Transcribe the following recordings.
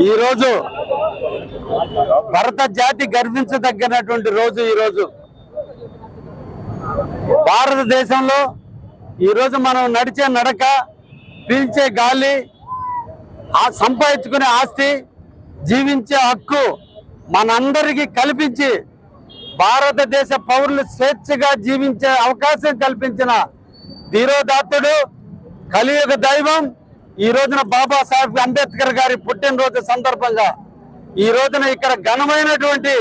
ఈ రోజు భారత జాతి గర్వించదగినటువంటి రోజు. ఈ రోజు భారతదేశంలో ఈ రోజు మనం నడిచే నడక, పీల్చే గాలి, సంపాదించుకునే ఆస్తి, జీవించే హక్కు మనందరికీ కల్పించి భారతదేశ పౌరులు స్వేచ్ఛగా జీవించే అవకాశం కల్పించిన ధీరోదాత్తుడు, కలియుగ దైవం ఈ రోజున బాబాసాహెబ్ అంబేద్కర్ గారి పుట్టినరోజు సందర్భంగా ఈ రోజున ఇక్కడ ఘనమైనటువంటి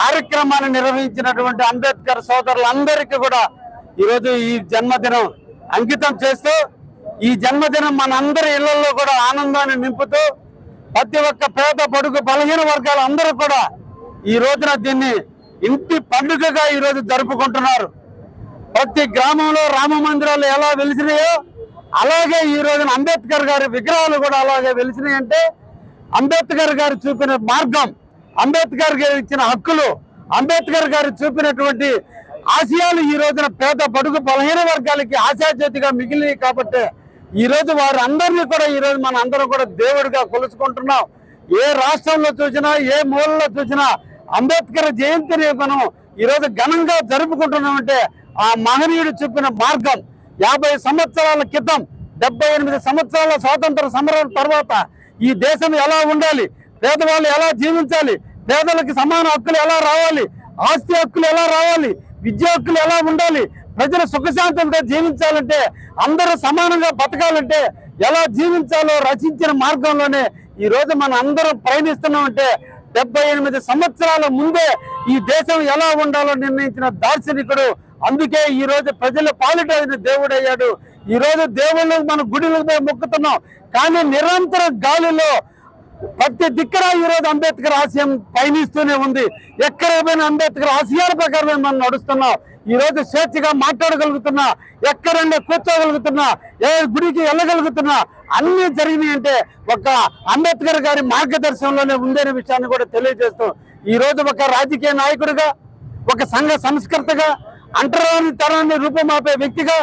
కార్యక్రమాన్ని నిర్వహించినటువంటి అంబేద్కర్ సోదరులందరికీ కూడా ఈరోజు ఈ జన్మదినం అంకితం చేస్తూ, ఈ జన్మదినం మనందరి ఇళ్లలో కూడా ఆనందాన్ని నింపుతూ, ప్రతి ఒక్క పేద బడుగు బలహీన వర్గాలు అందరూ కూడా ఈ రోజున దీన్ని ఇంటి పండుగగా ఈరోజు జరుపుకుంటున్నారు. ప్రతి గ్రామంలో రామ మందిరాలు ఎలా వెలిసినాయో అలాగే ఈ రోజున అంబేద్కర్ గారి విగ్రహాలు కూడా అలాగే వెలిసినాయంటే అంబేద్కర్ గారు చూపిన మార్గం, అంబేద్కర్ గారు ఇచ్చిన హక్కులు, అంబేద్కర్ గారు చూపినటువంటి ఆశయాలు ఈ రోజున పేద బడుగు బలహీన వర్గాలకి ఆశాజ్యోతిగా మిగిలినాయి. కాబట్టి ఈ రోజు వారు అందరినీ కూడా ఈ రోజు మన అందరం కూడా దేవుడిగా కొలుసుకుంటున్నాం. ఏ రాష్ట్రంలో చూసినా, ఏ మూలలో చూసినా అంబేద్కర్ జయంతిని మనం ఈరోజు ఘనంగా జరుపుకుంటున్నామంటే ఆ మహనీయుడు చూపిన మార్గం. 50 సంవత్సరాల క్రితం 78 సంవత్సరాల స్వాతంత్ర సమరం తర్వాత ఈ దేశం ఎలా ఉండాలి, పేదవాళ్ళు ఎలా జీవించాలి, పేదలకు సమాన హక్కులు ఎలా రావాలి, ఆస్తి హక్కులు ఎలా రావాలి, విద్యా హక్కులు ఎలా ఉండాలి, ప్రజలు సుఖశాంతంగా జీవించాలంటే, అందరూ సమానంగా బతకాలంటే ఎలా జీవించాలో రచించిన మార్గంలోనే ఈ రోజు మనం అందరం ప్రయాణిస్తున్నామంటే 78 సంవత్సరాల ముందే ఈ దేశం ఎలా ఉండాలో నిర్ణయించిన దార్శనికుడు. అందుకే ఈ రోజు ప్రజల పాలిట దేవుడయ్యాడు. ఈ రోజు దేవుళ్ళు మన గుడిలో మొక్కుతున్నాం, కానీ నిరంతరం గాలిలో ప్రతి దిక్కన ఈ రోజు అంబేద్కర్ ఆశయం పయనిస్తూనే ఉంది. ఎక్కడ పోయినా అంబేద్కర్ ఆశయాల ప్రకారమే మనం నడుస్తున్నాం. ఈ రోజు స్వేచ్ఛగా మాట్లాడగలుగుతున్నా, ఎక్కడన్నా కూర్చోగలుగుతున్నా, ఏ గుడికి వెళ్ళగలుగుతున్నా, అన్ని జరిగినాయి అంటే ఒక అంబేద్కర్ గారి మార్గదర్శనంలోనే ఉందనే విషయాన్ని కూడా తెలియజేస్తూ, ఈ రోజు ఒక రాజకీయ నాయకుడిగా, ఒక సంఘ సంస్కర్తగా, అంటరాని తరాన్ని రూపుమాపే వ్యక్తిగా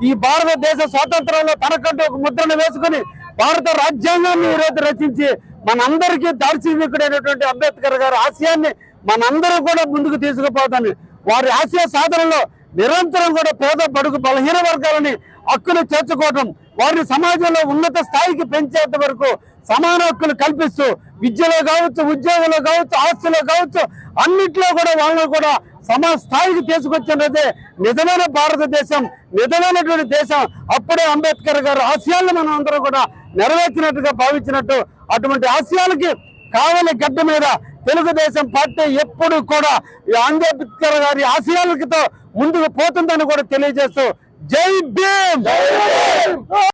ఈ భారతదేశ స్వాతంత్రంలో తనకంటూ ఒక ముద్రను వేసుకుని భారత రాజ్యాంగాన్ని ఈరోజు రచించి మనందరికీ దార్శనికుడైనటువంటి అంబేద్కర్ గారి ఆశయాన్ని మనందరూ కూడా ముందుకు తీసుకుపోతాను. వారి ఆశయ సాధనలో నిరంతరం కూడా పేద బడుగు బలహీన వర్గాలని హక్కులు చేర్చుకోవడం, వారిని సమాజంలో ఉన్నత స్థాయికి పెంచేంత వరకు సమాన హక్కులు కల్పిస్తూ విద్యలో కావచ్చు, ఉద్యోగంలో కావచ్చు, ఆస్తులో కావచ్చు, అన్నిట్లో కూడా వాళ్ళని కూడా సమాన స్థాయికి తీసుకొచ్చినదే నిజమైన భారతదేశం, నిజమైనటువంటి దేశం. అప్పుడే అంబేద్కర్ గారు ఆశయాలను మనం అందరం కూడా నెరవేర్చినట్టుగా భావించినట్టు. అటువంటి ఆశయాలకి కావలి గడ్డ మీద తెలుగుదేశం పార్టీ ఎప్పుడు కూడా అంబేద్కర్ గారి ఆశయాలతో ముందుకు పోతుందని కూడా తెలియజేస్తూ జై భీమ్.